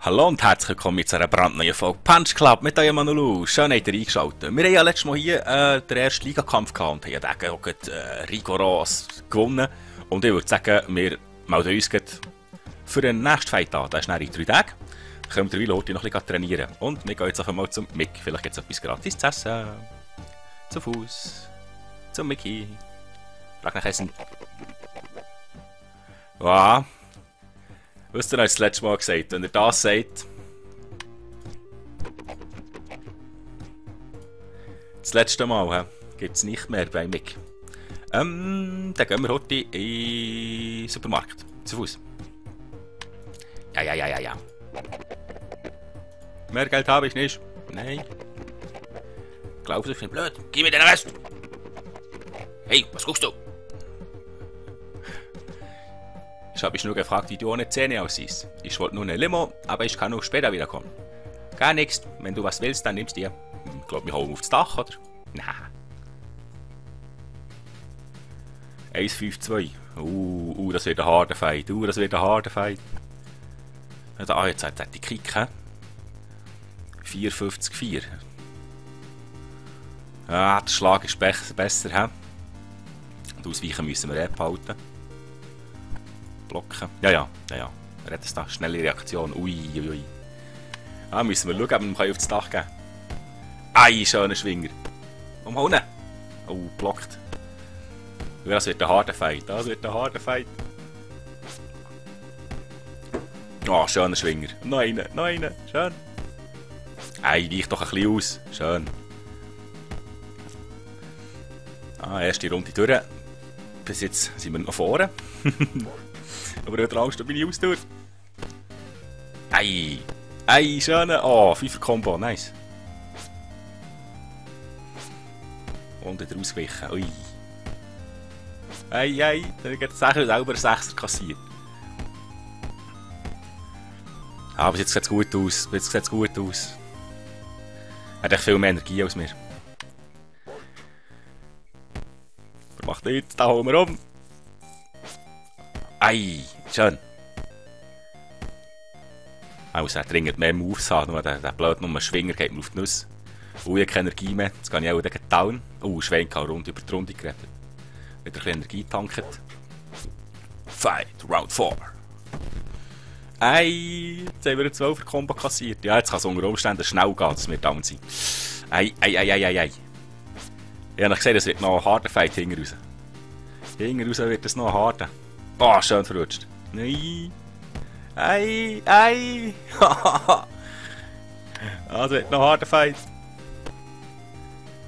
Hallo und herzlich willkommen zu einer brandneuen Folge Punch Club mit eurem Manulu. Schön, habt ihr eingeschaltet. Wir haben ja letztes Mal hier den ersten Ligakampf gehabt und haben den auch rigoros gewonnen. Und ich würde sagen, wir melden uns für den nächsten Fight an. Das ist in 3 Tagen. Dann können wir heute noch ein bisschen trainieren. Und wir gehen jetzt einfach mal zum Mick. Vielleicht gibt es etwas gratis zu essen. Zu Fuß. Zum Mickey. Frag nach Essen. Ja. Was hast du das letzte Mal gesagt? Wenn er das sagt. Das letzte Mal gibt es nicht mehr bei Mick. Dann gehen wir heute in den Supermarkt. Zu Fuß. Ja. Mehr Geld habe ich nicht. Nein. Glaubst du, ich bin blöd? Gib mir den Rest! Hey, was guckst du? Ich habe mich nur gefragt, wie du ohne Zähne aussiehst. Ich wollte nur eine Limo, aber ich kann nur später wiederkommen. Gar nichts. Wenn du was willst, dann nimmst du dir. Ich glaube, wir hauen aufs Dach, oder? Na. 1,52. Das wird ein harter Fight. Das wird ein harter Fight. Ah, jetzt hat die Kick, 4,54. Ah, der Schlag ist besser, hä? Und ausweichen müssen wir abhalten. Blocken. Ja. Er hat es da. Schnelle Reaktion. Ui. Ah, müssen wir schauen, ob wir auf das Dach gehen können. Ei, schöner Schwinger. Umhauen. Oh, blockt. Das wird ein harter Fight. Oh, schöner Schwinger. Noch einen. Schön. Ei, weicht doch ein bisschen aus. Schön. Ah, erste Runde durch. Bis jetzt sind wir noch vorne. Aber ich habe Angst, da bin ich aus. Ei, schön. Oh, 5er Combo, nice. Und wieder ausgewichen. Ui. Ei, dann hat er selber einen 6er kassiert. Aber jetzt sieht es gut aus. Er hat echt viel mehr Energie als mir. Aber macht nichts, da holen wir um. Ei, schön. Also, er dringend mehr Moves haben, nur der blöd nur Schwinger geht mir auf die Nuss. Ich habe keine Energie mehr, jetzt kann ich auch gegen down. Schwenk hat rund über die Runde gerettet. Wieder ein bisschen Energie tanken. Fight, Round 4. Ei, jetzt haben wir einen 12er Combo kassiert. Ja, jetzt kann es unter Umständen schnell gehen, dass wir down sind. Ei. Ich habe gesehen, es wird noch ein harter Fight hinten raus. Hinten raus wird es noch ein harter. Oh, schön verrutscht. Nein. Ei. Das wird noch ein harter Fight.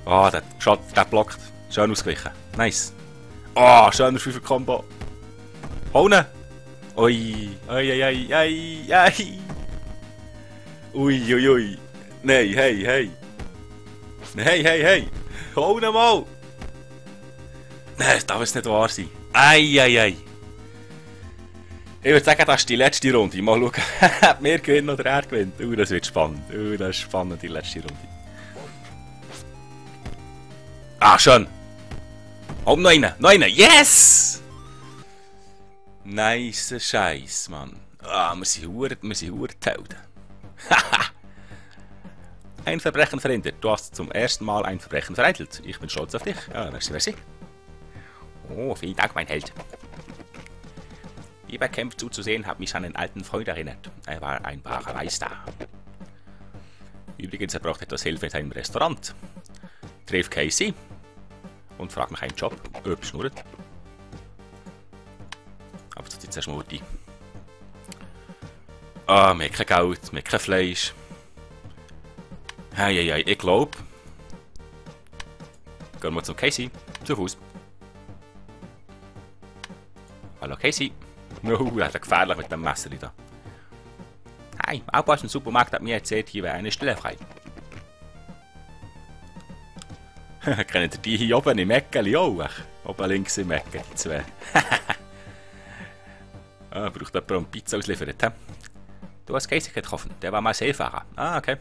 Oh, der blockt. Schön ausgewichen. Nice. Oh, schöner 5er Combo. Hauen. Ui. Ei. Ui. Nein, hey. Hey. Hauen mal. Nein, das darf es nicht wahr sein. Ei. Ich würde sagen, das ist die letzte Runde. Mal schauen, ob wir gewinnen oder er gewinnt. Das wird spannend. Das ist spannend, die letzte Runde. Ah, schön. Oh, noch einen. Yes! Nice Scheiß, Mann. Ah, wir sind Helden. Ein Verbrechen verhindert. Du hast zum ersten Mal ein Verbrechen vereitelt. Ich bin stolz auf dich. Ja, merci. Oh, vielen Dank, mein Held. Wie bei Kampf zuzusehen, hat mich an einen alten Freund erinnert. Er war ein wahrer Meister. Übrigens, er braucht etwas Hilfe in seinem Restaurant. Treff Casey und frag nach einen Job. Schnurrt. Aber das ist jetzt erstmal die. Ah, wir haben kein Geld, wir haben kein Fleisch. Hey, ich glaube. Gehen wir zum Casey. Zu Fuß. Hallo Casey. Er ist gefährlich mit dem Messer da. Hi, auch aus dem Supermarkt hat mir erzählt, hier wäre eine Stelle frei. Kennt ihr die hier oben im Eckeli auch? Oben links im Eckeli, die zwei. Braucht jemand, um Pizza ausliefert, he? Du hast Casey getroffen, der war mal Seefahrer. Ah, okay.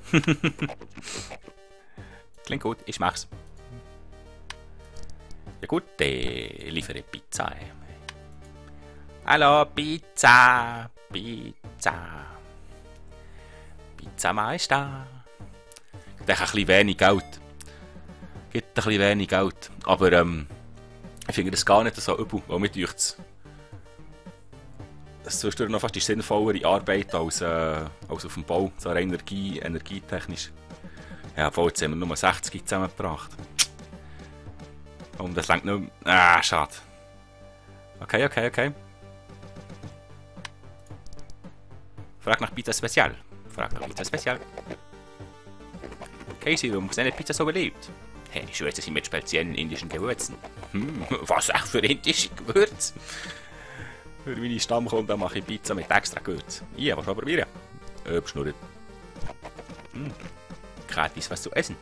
Klingt gut, ich mach's. Ja gut, liefere Pizza. Hallo, Pizza. Pizza Maestà. Gibt ein bisschen wenig Geld. Gibt ein bisschen wenig Geld. Aber ich finde das gar nicht so übel, weil mir denkt, das ist zwischendurch noch fast die sinnvollere Arbeit als auf dem Bau, so rein energietechnisch. Ja, obwohl jetzt haben wir nur 60 zusammengebracht. Und das längt nicht mehr. Ah, schade. Okay. Frag nach Pizza Spezial. Casey, warum ist deine Pizza so beliebt? Hey, ich schwöre, sie mit speziellen indischen Gewürzen. Was auch für indische Gewürze? Für meine Stammkunden mache ich Pizza mit extra Gewürz. Ja, was probieren? Beschnurrt. Gratis was zu essen.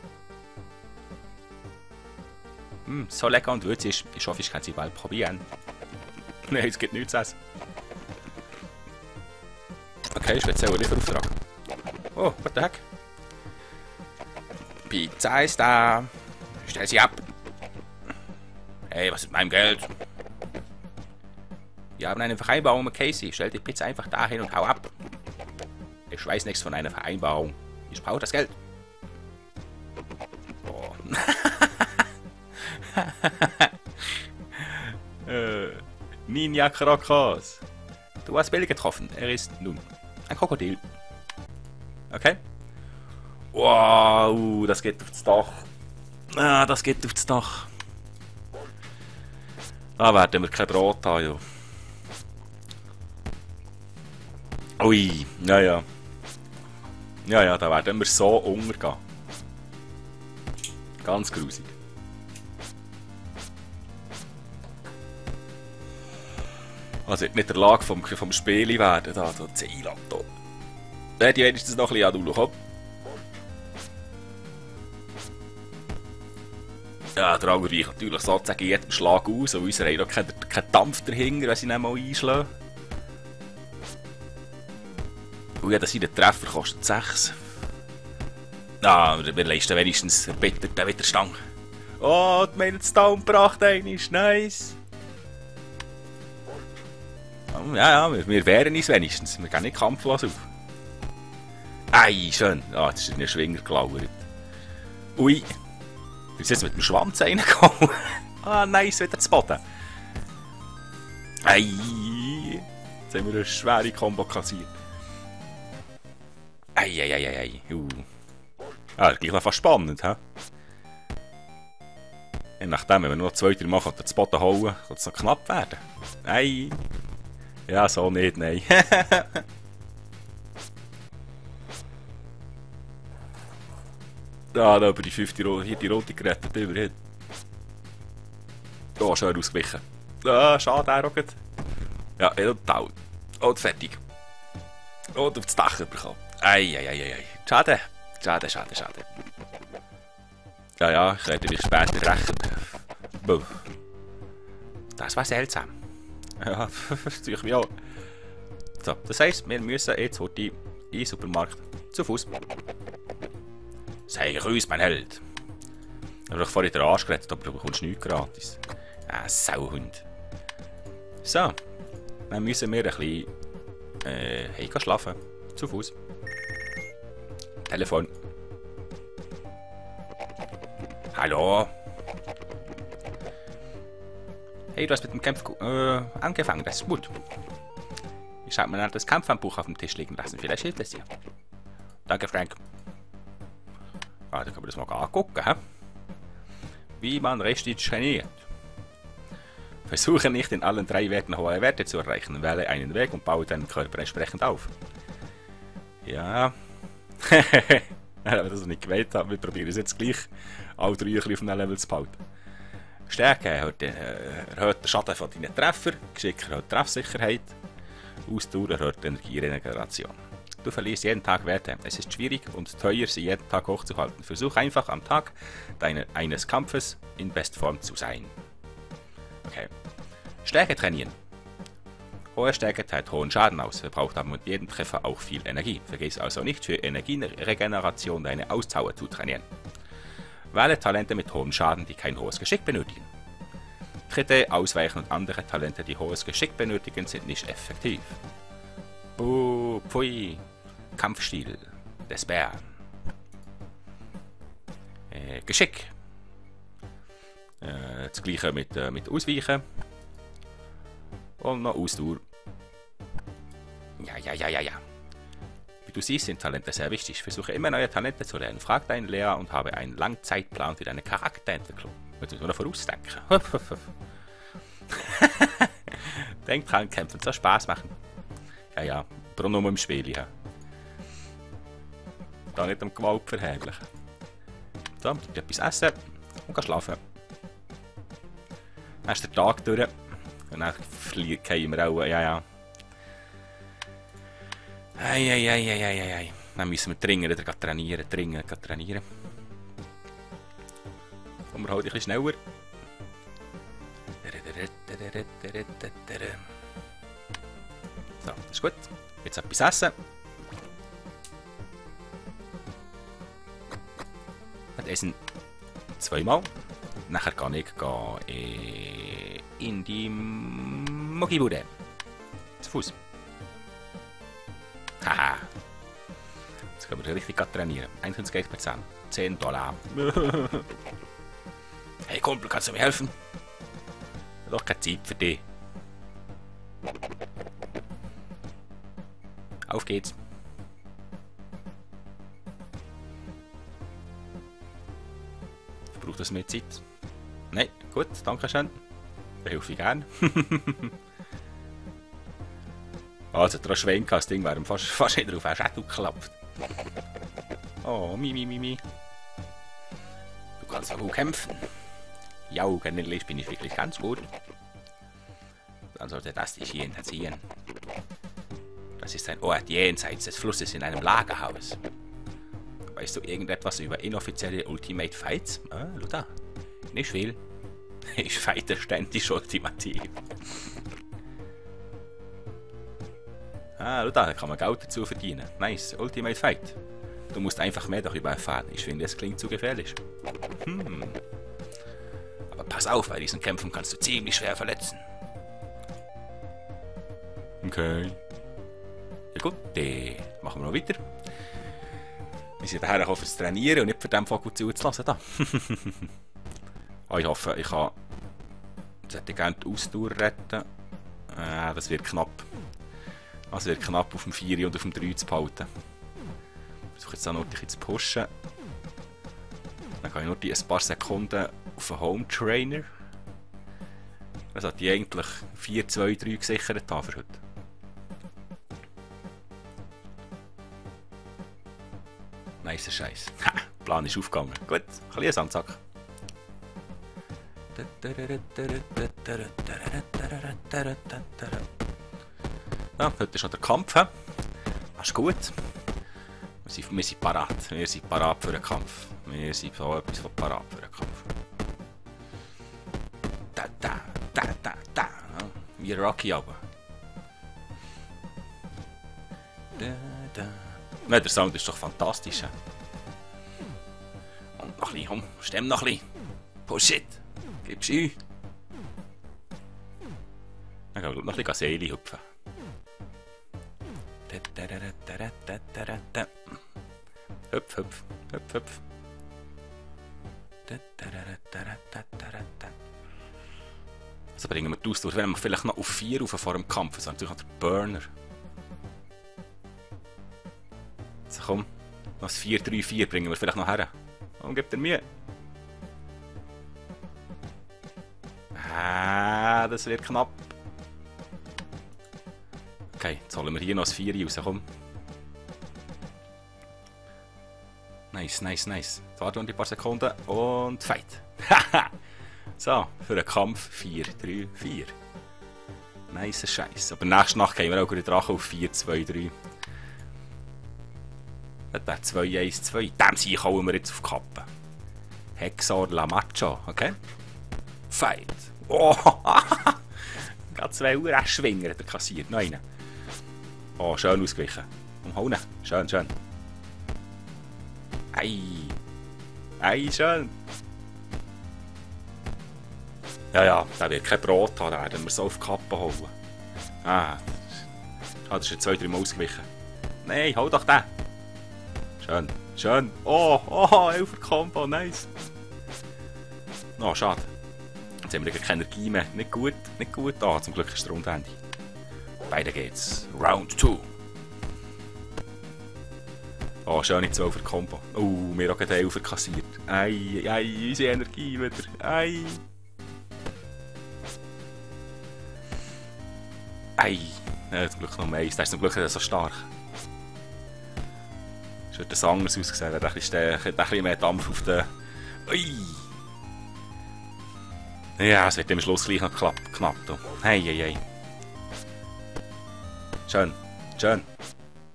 So lecker und würzig. Ich hoffe, ich kann sie bald probieren. Nein, es gibt nichts zu essen. Okay, ich werde Lieferauftrag. Oh, what the heck? Pizza ist da. Stell sie ab. Hey, was ist mit meinem Geld? Wir haben eine Vereinbarung mit Casey. Stell die Pizza einfach dahin und hau ab. Ich weiß nichts von einer Vereinbarung. Ich brauche das Geld. Oh. Ninja Krokos. Du hast Bill getroffen. Er ist nun ein Krokodil. Okay. Wow, das geht aufs Dach. Ah, das geht aufs Dach. Da werden wir kein Brot haben, ja. Ui, ja. Ja, da werden wir so untergehen. Ganz grusig. Also nicht der Lage vom Spiel werden, da Zeiland. Da hätte ich wenigstens noch ein bisschen an, komm. Ja, der andere weicht natürlich sozusagen jedem Schlag aus, und unser haben noch keinen Dampf dahinter, wenn sie ihn mal einschlagen. Und jeder seinen Treffer kostet 6. Ah, wir leisten wenigstens den Widerstand. Oh, die meinen Down gebracht, ist nice. Ja, wir wehren uns wenigstens. Wir gehen nicht kampflos auf. Ei, schön. Ah, das ist in den Schwinger gelauert. Ui. Wir sind jetzt mit dem Schwanz reingekommen. Ah, nice, wieder zu Boden. Ei. Jetzt haben wir eine schwere Kombo kassiert. Ei. Ah, gleich noch fast spannend, hä? Je nachdem, wenn wir nur noch 2-3 Mal auf den Boden hauen, kann es noch knapp werden. Ei. Ja, so nicht, nein. Da über die 5. Hier die rote gerettet, immerhin. Oh, schön ausgewichen. Ah, schade, er auch. Ja, und down. Und fertig. Und auf das Dach bekommen. Ei. Schade. Ja, ich werde mich später rächen. Das war seltsam. Ja, das tue ich mir auch. So, das heisst, wir müssen jetzt heute in den Supermarkt zu Fuß. Sei grüß, mein Held. Ich habe doch vorhin den Arsch gerettet, aber du bekommst nichts gratis. Sauhund. So, dann müssen wir ein bisschen heim schlafen. Zu Fuß. Telefon. Hallo? Hey, du hast mit dem Kampf angefangen, das ist gut. Ich habe mir das Kampfhandbuch auf dem Tisch liegen lassen, vielleicht hilft es dir. Danke, Frank. Ah, dann können wir das mal angucken, hä? Wie man richtig trainiert. Versuche nicht in allen 3 Werten hohe Werte zu erreichen. Wähle einen Weg und baue deinen Körper entsprechend auf. Ja. Wenn wir das noch nicht gewählt haben, wir probieren es jetzt gleich, alle 3 auf einem Level zu behalten. Stärke erhöht den Schaden von deinen Treffer, Geschick erhöht Treffsicherheit, Ausdauer erhöht Energieregeneration. Du verlierst jeden Tag Werte. Es ist schwierig und teuer, sie jeden Tag hochzuhalten. Versuch einfach am Tag eines Kampfes in Bestform zu sein. Okay. Stärke trainieren. Hohe Stärke teilt hohen Schaden aus, verbraucht aber mit jedem Treffer auch viel Energie. Vergiss also nicht, für Energieregeneration deine Ausdauer zu trainieren. Wähle Talente mit hohem Schaden, die kein hohes Geschick benötigen. Tritte, Ausweichen und andere Talente, die hohes Geschick benötigen, sind nicht effektiv. Pfui. Kampfstil. des Bären. Geschick. Das gleiche mit Ausweichen. Und noch Ausdauer. Ja. Wie du siehst, sind Talente sehr wichtig. Versuche immer neue Talente zu lernen. Frag deinen Lehrer und habe einen Langzeitplan für deine Charakterentwicklung. Jetzt müssen wir noch vorausdenken. Denk dran, kämpfen soll Spaß machen. Ja, aber nur im Spiel. Ja. Da nicht um Gewalt verherrlichen. So, etwas essen und gehen schlafen. Dann ist der Tag durch. Und dann fallen wir auch. Ja. Ei. Dann müssen wir dringend wieder trainieren. Kommen wir halt ein bisschen schneller. So, das ist gut. Jetzt etwas essen. Und essen zweimal. Nachher kann ich in die Muckibude. Zu Fuß. Haha. Jetzt können wir richtig trainieren. Einzelgeld bezahlen. $10. Hey Kumpel, kannst du mir helfen? Ich habe doch keine Zeit für dich. Auf geht's. Braucht das mehr Zeit? Nein, gut, danke schön. Helfe ich gern. Also, der Schwenk, das Ding wäre fast wieder auf einen Schädel geklappt. Oh, mi. Du kannst ja gut kämpfen. Ja, generell bin ich wirklich ganz gut. Dann sollte das dich hier interessieren. Das ist ein Ort jenseits des Flusses in einem Lagerhaus. Weißt du irgendetwas über inoffizielle Ultimate Fights? Ah, Luther. Nicht viel. Ich fighte ständig ultimativ. Ah, Luther, da kann man Geld dazu verdienen. Nice, Ultimate Fight. Du musst einfach mehr darüber erfahren. Ich finde, es klingt zu gefährlich. Aber pass auf, bei diesen Kämpfen kannst du ziemlich schwer verletzen. Okay. Ja gut, dann machen wir noch weiter. Wir sind daher auch fürs Trainieren und nicht für den Vogel zuzulassen. Da. Oh, ich hoffe, ich kann. Jetzt hätte ich gerne die Ausdauer retten. Das wird knapp. Das wird knapp auf dem 4 und auf dem 3 zu behalten. Ich versuche jetzt auch noch ein bisschen zu pushen. Dann kann ich nur die ein paar Sekunden auf den Home Trainer. Das hat die eigentlich 4, 2, 3 gesichert haben für heute. Nice Scheiß. Der Plan ist aufgegangen. Gut, ein bisschen Sandsack. Ja, heute ist noch der Kampf. Das ist gut. Wir sind parat. Wir sind parat für den Kampf. Wir sind so etwas von parat für den Kampf. Da. Wie Rocky aber. Ja, der Sound ist doch fantastisch. Und noch ein bisschen, komm, stimm noch ein bisschen. Push it. Gib's ein. Dann gehen wir noch ein bisschen Seele hüpfen. Hüpf. Also bringen wir die Ausdauer, wenn wir vielleicht noch auf 4 rauf vor dem Kampf. Das ist natürlich auch der Burner. So komm, noch das 4-3-4 bringen wir vielleicht noch her. Warum gibt er mir? Das wird knapp. Okay, jetzt holen wir hier noch das 4 raus, komm. Nice. Warte noch ein paar Sekunden und Fight. So, für den Kampf 4-3-4. Nice Scheiß. Aber nächste Nacht gehen wir auch den Drachen auf 4-2-3. Das wäre 2-1-2. Dem Sieg hauen wir jetzt auf die Kappe. Hexor La Macho, okay? Fight. Oh, gerade 2 Uhr schwingen, hat er kassiert. Noch einen. Oh, schön ausgewichen. Umhauen. Schön. Ei, schön. Ja, der wird kein Brot haben, werden wir so auf die Kappe holen. Das ist jetzt 2-3 Mal ausgewichen. Nein, hol doch den. Schön. Schön. Oh, oh, 11er Combo, nice. Oh, schade. Jetzt haben wir keine Energie mehr. Nicht gut, nicht gut. Ah, zum Glück ist der Rundenende. Weiter geht's. Round 2. Oh, schöne 12er Combo. Oh, wir haben gerade 11er kassiert. Ei, ei, unsere Energie wieder. Ei. Ei. Ja, zum Glück noch eins. Das ist zum Glück so stark. Es wird das anders ausgesehen. Da ist ein bisschen mehr Dampf auf den... Ui. Ja, es wird am Schluss gleich noch knapp. Hei, hei, hei. Schön. Schön.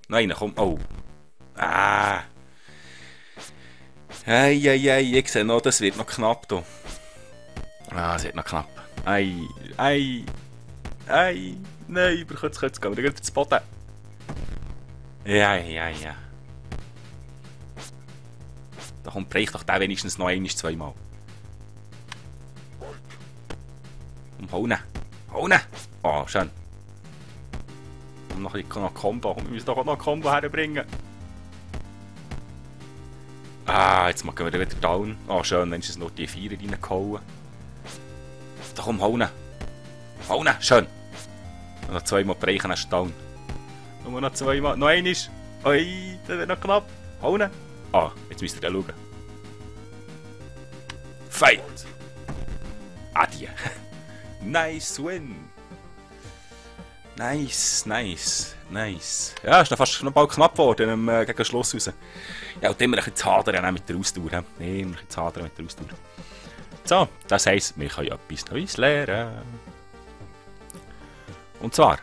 Nein, komm. Oh. Ah. Hei, hei, hei. Ich sehe noch, das wird noch knapp. Da. Ah, es wird noch knapp. Ei, ei, ei. Nein, aber jetzt gehen wir gleich zu Boden. Ja, ja, ja. Da kommt brecht doch der wenigstens noch einmal, zweimal. Hauen! Hauen! Oh, schön. Und noch ein bisschen Combo. Wir müssen doch auch noch ein Combo herbringen. Ah, jetzt machen wir wieder down. Oh, schön, wenn es noch die 4 reingehauen. Da komm, hauen! Hauen! Schön! Und noch zweimal brechen, dann ist down. Nur noch zweimal. Noch einmal. Oi, das wird noch knapp. Hauen! Ah, jetzt müsst ihr da schauen. Fight! Adieu! Nice win! Nice, nice, nice. Ja, ist noch fast noch bald knapp geworden gegen den Schluss raus. Ja, und immer ein bisschen zu hadern mit der Ausdauer. Immer ein bisschen zu hadern mit der Ausdauer. So, das heisst, wir können etwas Neues lernen. Und zwar,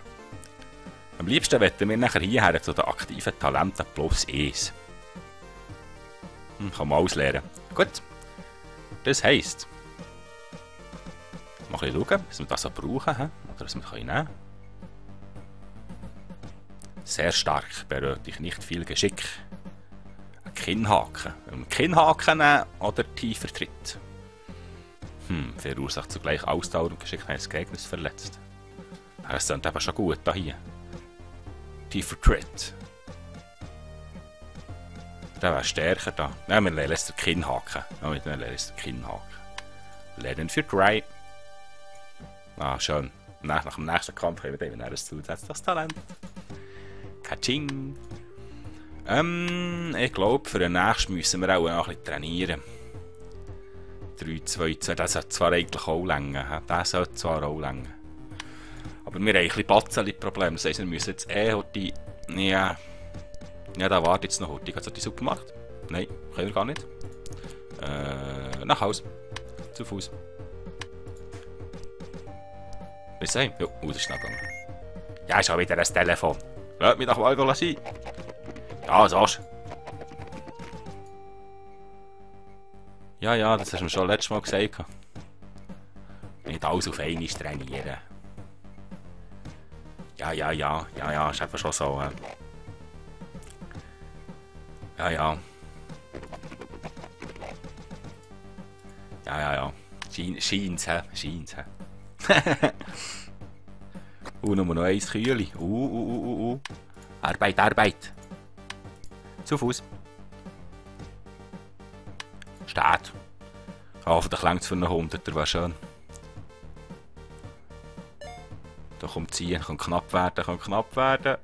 am liebsten wollen wir nachher hierher zu den aktiven Talenten plus 1. Kann man alles lernen. Gut, das heisst, mal ein bisschen schauen, was wir das so brauchen, oder was wir nehmen können. Sehr stark, benötigt nicht viel Geschick. Ein Kinnhaken. Ein Kinnhaken nehmen oder tiefer Tritt. Verursacht zugleich Ausdauer und Geschick, wenn des Gegners verletzt. Das klingt eben schon gut hier. Tiefer Tritt. Der wäre stärker da. Ja, wir lernen jetzt den Kinnhaken. Lernen für 3. Ah, schön. Nach dem nächsten Kampf haben wir dann ein zusätzliches Talent. Katsching! Ich glaube, für den nächsten müssen wir auch noch ein bisschen trainieren. 3, 2, 2, das sollte zwar eigentlich auch länger. Das sollte zwar auch länger. Aber wir haben ein bisschen Batzeli-Probleme. Das heisst, wir müssen jetzt heute... Ja... Ja, da wartet jetzt noch heute. Hat es die Suppe gemacht? Nein, können wir gar nicht. Nach Hause. Zu Fuß. Was ist das? Ja, das ist schnell gegangen. Ja, ist auch wieder ein Telefon. Lass mich doch mal sein. Ja, sagst du. Ja, ja, das hast du mir schon letztes Mal gesagt. Nicht alles auf einmal trainieren. Ja, ja, ja, ja, ja, ist einfach schon so. Ja, ja. Ja, ja, ja. Scheint's, hä? Scheint's, hä? Nur noch eins Kühli. Arbeit, Arbeit. Zu Fuß. Steht. Hoffentlich längt es für einen 100er, wäre schön. Da kommt ziehen, kann knapp werden, kann knapp werden.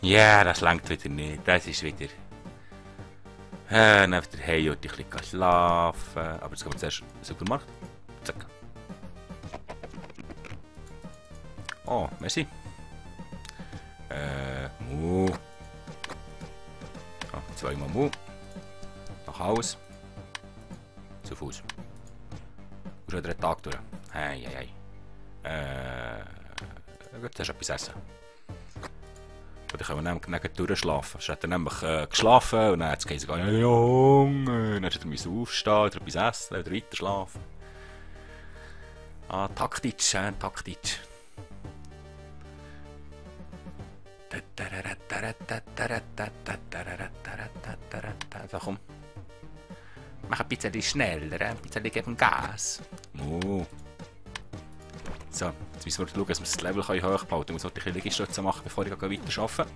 Ja, yeah, das längt wieder nicht. Das ist wieder. Dann wieder hey und ein bisschen schlafen. Aber jetzt gehen wir zuerst in den Supermarkt. Zack. Oh, merci. Mu. Ah, zweimal Mu. Nach Hause. Zu Fuß. Und schon den Tag durch. Hey, hey, hey. Gut, hast du etwas essen? Oder können wir nämlich durchschlafen. Er hat dann nämlich geschlafen und dann hat es gesagt, ja, Junge. Dann hat er aufstehen, oder etwas essen, oder weiter schlafen. Ah, taktisch, taktisch. So, komm. Mach ein bisschen schneller, ein bisschen geben Gas. So, jetzt müssen wir schauen, dass wir das Level hochhalten können. Ich muss noch ein bisschen Liegestütze machen, bevor ich weiter arbeite.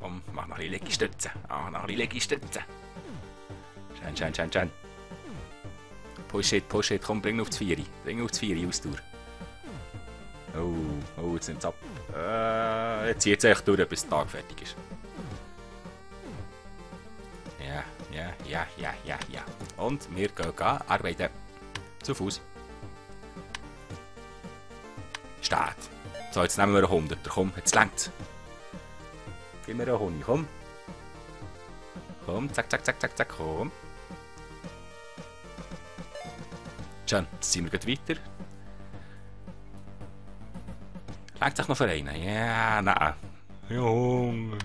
Komm, mach noch ein bisschen Liegestütze. Ah, noch ein bisschen Liegestütze. Schön, schön, schön, schön. Push it, komm, bring ihn auf die 4. Bring ihn auf die 4, Ausdauer. Oh, jetzt nimmt es ab. Jetzt zieht es echt durch, bis der Tag fertig ist. Ja. Und wir gehen arbeiten. Zu Fuß. Steht. So, jetzt nehmen wir einen 100er. Komm, jetzt längt's. Gib mir einen Honig, komm. Komm, zack, komm. Schön, jetzt ziehen wir gleich weiter. Längt sich noch für einen? Ja, nein. Junge.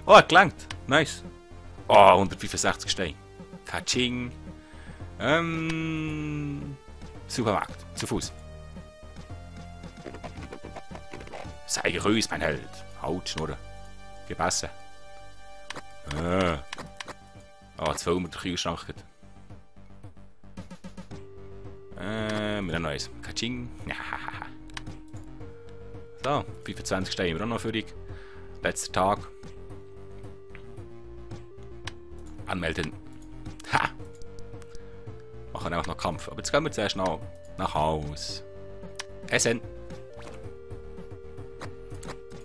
Oh, hat gelangt. Nice. Oh, 165 Steine. Katsching. Supermarkt. Zu Fuß. Sei grüß, mein Held. Halt, Schnurren. Gib Essen. Jetzt füllen wir den Kühlschrank. Wir haben noch eins. Katsching. So, 25 Steine haben wir auch noch für dich. Letzter Tag. Anmelden. Ha! Machen auch noch Kampf. Aber jetzt gehen wir zuerst noch nach Haus. Essen.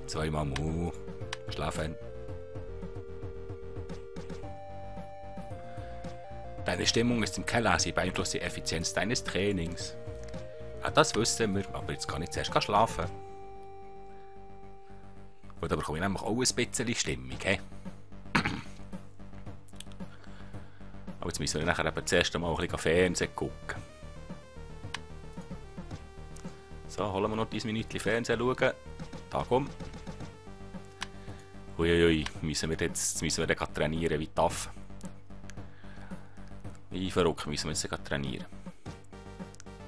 Zweimal Mu. Schlafen. Deine Stimmung ist im Keller, sie beeinflusst die Effizienz deines Trainings. Ja, das wissen wir, aber jetzt kann ich zuerst schlafen. Gut, aber bekomme ich nämlich auch ein bisschen Stimmung, he? Aber jetzt müssen wir nachher eben zuerst einmal ein bisschen Fernsehen gucken. So, holen wir noch ein Minütchen Fernsehen schauen. Tag um. Uiuiui, müssen wir dann trainieren wie tough. Wie verrückt müssen wir jetzt trainieren.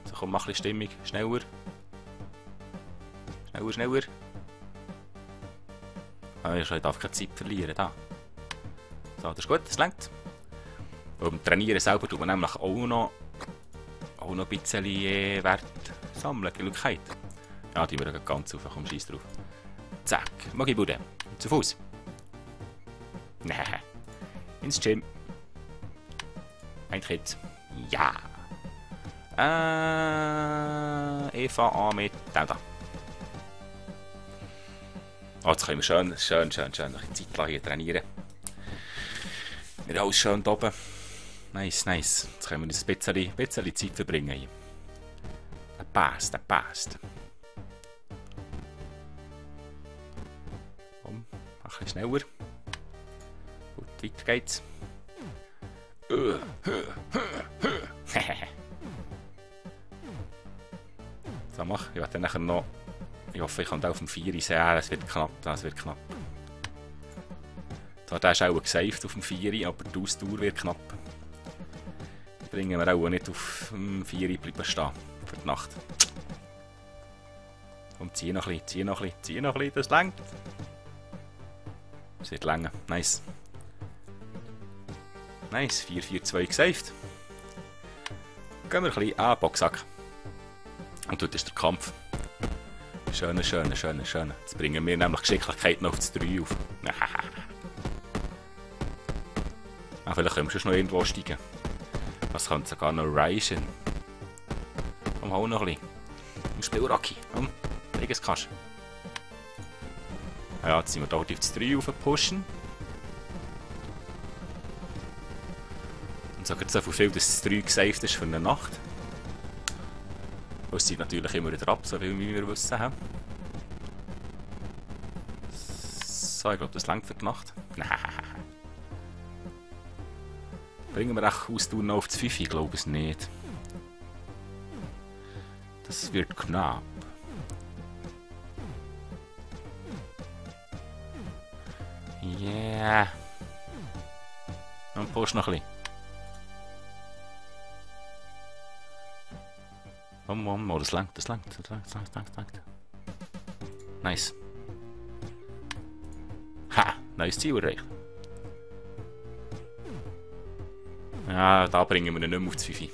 So, komm, mach ein bisschen Stimmung. Schneller. Schneller. Ich darf keine Zeit verlieren. Da. So, das ist gut, das reicht. Beim Trainieren selber tut man nämlich auch noch ein bisschen Wert sammeln, Glückheit. Ja, die wir ganz auf, komm, scheiß drauf. Zack, Magibude. Zu Fuß. Nein. Ins Gym. Ein Tritt. Ja. Eva an mit da. Oh, jetzt können wir schön ein bisschen Zeit lang hier trainieren. Wir alles schön da oben. Nice. Jetzt können wir uns ein bisschen Zeit verbringen hier. Das passt. Komm, mach ein bisschen schneller. Gut, weiter geht's. So, mach. Ich werde dann nachher noch. Ich hoffe, ich kann auf dem 4 sehen. Es wird knapp. Zwar, der ist auch gesaved auf dem 4, aber die Ausdauer wird knapp. Die bringen wir auch nicht auf dem 4 bleiben stehen. Für die Nacht. Und zieh noch ein bisschen. Das längt. Das wird länger. Nice. 4-4-2 gesaved. Gehen wir ein bisschen an den Boxsack. Und dort ist der Kampf. Schön. Jetzt bringen wir nämlich Geschicklichkeit noch auf das 3 auf. Vielleicht können wir schon noch irgendwo steigen. Was könnte sogar noch Ryzen? Komm, hau noch ein bisschen. Im Spiel Rocky. Komm, leg es kannst. Ja, jetzt sind wir dort auf das 3 aufpushen. Und sagen so viel, dass das 3 gesaved ist für eine Nacht. Es sind natürlich immer wieder ab, so viel wie wir wissen haben. So, ich glaube, das reicht für die Nacht. Bringen wir auch Ausdauer noch auf das 5? Ich glaube es nicht. Das wird knapp. Yeah. Und push noch ein bisschen. Oh, das langt. Nice. Ha, neues Ziel erreicht. Ja, da bringen wir ihn nicht mehr auf das 5.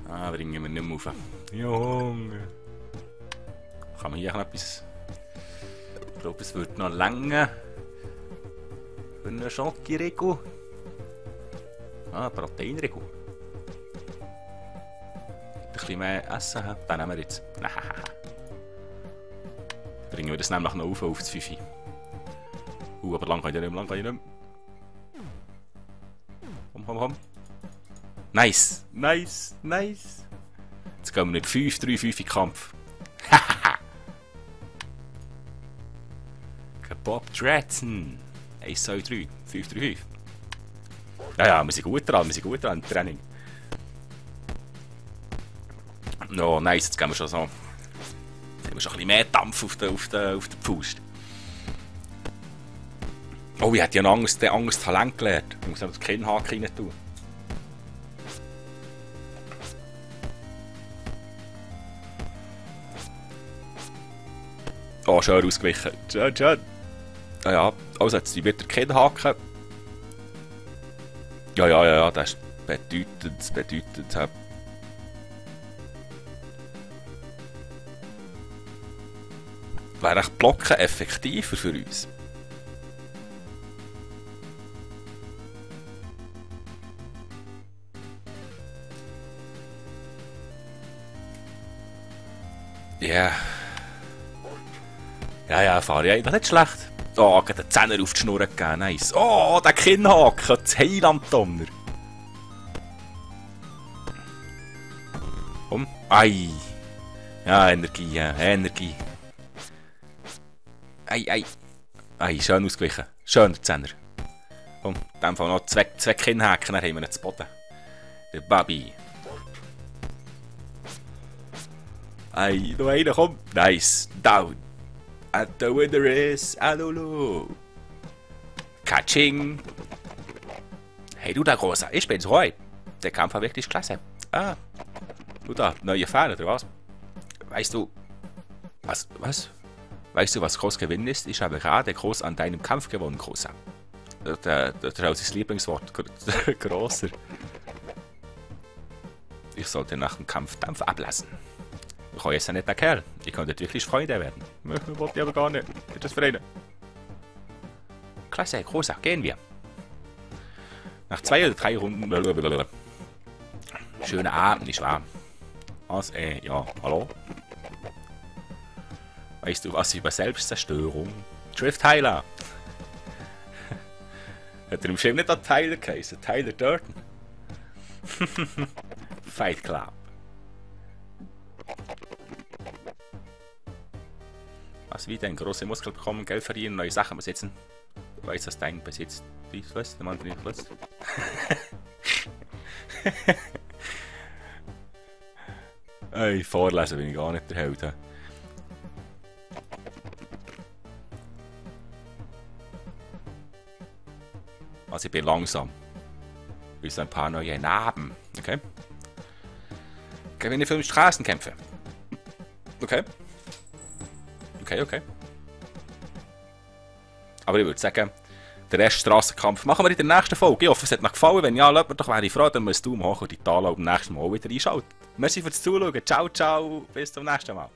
Da bringen wir ihn nicht mehr auf. Junge. Kann man hier noch etwas... Ich glaube, es wird noch länger. Für einen Schoki-Riegel. Ah, Proteinriegel. Ein bisschen mehr essen haben. Den nehmen wir jetzt. Bringen wir das nämlich noch auf das 5. Aber lang kann ich nicht mehr, Komm. Nice. Jetzt gehen wir mit 5-3-5 in Kampf. Bob Dratson. 1, 2, 3. 5-3-5. Ja, wir sind gut dran im Training. No, nice, jetzt gehen wir schon so. Jetzt haben wir schon ein bisschen mehr Dampf auf der Faust. Oh, ich hätte ja ein anderes Talent gelernt. Ich muss noch den Kinnhaken rein tun. Oh, schön ausgewichen. Schön. Ja, also jetzt wird der Kinnhaken. Ja, das ist bedeutend. Wäre echt Blocken effektiver für uns? Ja. Ja, fahre ich eigentlich nicht schlecht. Oh, gerade den Zehner auf die Schnur gegeben, nice. Oh, der Kinnhaken, das Heiland-Donner. Komm, ei. Ja, Energie. Ei, schön ausgewichen. Schön, der Zehner. Komm, in dem Fall noch zwei Kinnhaken, dann haben wir ihn zu Boden. Der Babi. Ei, noch einer, komm. Nice, down. And the winner is Alulu. Katsching. Hey du da Großer, ich bin's Roy. Der Kampf war wirklich klasse. Ah. Du da, neue Fahne, oder was? Weißt du... Was? Weißt du, was groß gewinnen ist? Ich habe gerade groß an deinem Kampf gewonnen, Großer. Das ist auch sein Lieblingswort. Großer. Ich sollte nach dem Kampf Dampf ablassen. Ich kann jetzt ein netter Kerl. Ich könnte wirklich Freunde werden. Wollte ich aber gar nicht. Ist das für einen? Klasse, Großer, gehen wir. Nach 2 oder 3 Runden... Schöner Abend, nicht wahr? Was? Ja, hallo? Weißt du was über Selbstzerstörung? Driftheiler! Hat er im Schirm nicht an Tyler geheißen? Tyler Durden? Fight Club. Was wie denn? Große Muskeln bekommen, Geld verdienen, neue Sachen besitzen. Du weißt, dass dein Besitz dies was, der Mann nicht was. Ey, vorlesen bin ich gar nicht der Held. Also ich bin langsam. Ich will so ein paar neue Narben. Okay? Gewinne 5 Straßenkämpfe. Okay. Okay. Aber ich würde sagen, den Rest Strassenkampf machen wir in der nächsten Folge. Ich hoffe, es hat euch gefallen. Wenn ja, lasst mir doch eine Freude, dann müsst du hoch und die Daumen hoch und beim nächsten Mal wieder einschalten. Merci fürs Zuschauen. Ciao. Bis zum nächsten Mal.